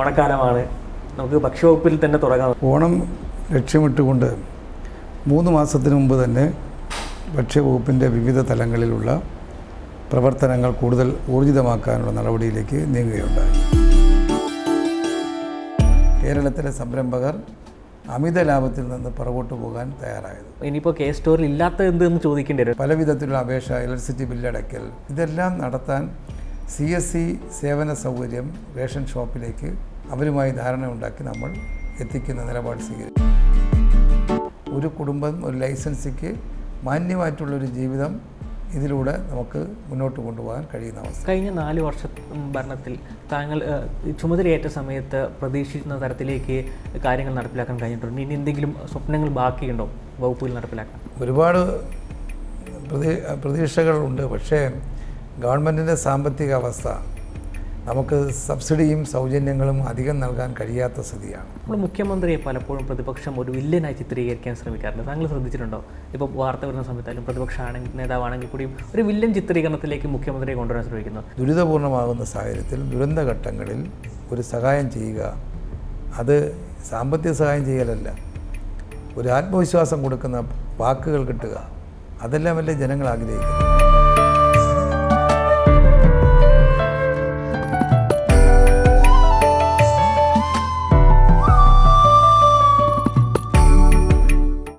ഓണക്കാലമാണ്. നമുക്ക് ഭക്ഷ്യവകുപ്പിൽ തന്നെ തുടങ്ങാം. ഓണം ലക്ഷ്യമിട്ടുകൊണ്ട് 3 മാസത്തിന് മുമ്പ് തന്നെ ഭക്ഷ്യവകുപ്പിൻ്റെ വിവിധ തലങ്ങളിലുള്ള പ്രവർത്തനങ്ങൾ കൂടുതൽ ഊർജിതമാക്കാനുള്ള നടപടിയിലേക്ക് നീങ്ങുകയുണ്ടായി. കേരളത്തിലെ സംരംഭകർ അമിത ലാഭത്തിൽ നിന്ന് പുറകോട്ട് പോകാൻ തയ്യാറായത്. ഇനിയിപ്പോൾ കെ സ്റ്റോറിൽ ഇല്ലാത്ത എന്തെന്ന് ചോദിക്കേണ്ടി വരും. പല വിധത്തിലുള്ള അപേക്ഷ, ഇലക്ട്രിസിറ്റി ബില്ലടയ്ക്കൽ, ഇതെല്ലാം നടത്താൻ CSC സേവന സൗകര്യം റേഷൻ ഷോപ്പിലേക്ക് അവരുമായി ധാരണ ഉണ്ടാക്കി നമ്മൾ എത്തിക്കുന്ന നിലപാട് സ്വീകരിക്കും. ഒരു കുടുംബം ഒരു ലൈസൻസിക്ക് മാന്യമായിട്ടുള്ളൊരു ജീവിതം ഇതിലൂടെ നമുക്ക് മുന്നോട്ട് കൊണ്ടുപോകാൻ കഴിയുന്ന അവസ്ഥ. കഴിഞ്ഞ 4 വർഷ ഭരണത്തിൽ താങ്കൾ ചുമതലയേറ്റ സമയത്ത് പ്രതീക്ഷിക്കുന്ന തരത്തിലേക്ക് കാര്യങ്ങൾ നടപ്പിലാക്കാൻ കഴിഞ്ഞിട്ടുണ്ട്. ഇനി എന്തെങ്കിലും സ്വപ്നങ്ങൾ ബാക്കിയുണ്ടോ വകുപ്പിൽ നടപ്പിലാക്കാൻ? ഒരുപാട് പ്രതീക്ഷകളുണ്ട്. പക്ഷേ ഗവൺമെൻറ്റിൻ്റെ സാമ്പത്തിക അവസ്ഥ നമുക്ക് സബ്സിഡിയും സൗജന്യങ്ങളും അധികം നൽകാൻ കഴിയാത്ത സ്ഥിതിയാണ്. നമ്മൾ മുഖ്യമന്ത്രിയെ പലപ്പോഴും പ്രതിപക്ഷം ഒരു വില്ലനായി ചിത്രീകരിക്കാൻ ശ്രമിക്കാറുണ്ട്. താങ്കൾ ശ്രദ്ധിച്ചിട്ടുണ്ടോ? ഇപ്പോൾ വാർത്ത വരുന്ന സമയത്തായാലും പ്രതിപക്ഷ നേതാവാണെങ്കിൽ കൂടിയും ഒരു വില്ലൻ ചിത്രീകരണത്തിലേക്ക് മുഖ്യമന്ത്രിയെ കൊണ്ടുവരാൻ ശ്രമിക്കുന്നു. ദുരിതപൂർണമാകുന്ന സാഹചര്യത്തിൽ ദുരന്തഘട്ടങ്ങളിൽ ഒരു സഹായം ചെയ്യുക, അത് സാമ്പത്തിക സഹായം ചെയ്യലല്ല, ഒരു ആത്മവിശ്വാസം കൊടുക്കുന്ന വാക്കുകൾ കിട്ടുക, അതെല്ലാമല്ലേ ജനങ്ങൾ ആഗ്രഹിക്കുന്നത്.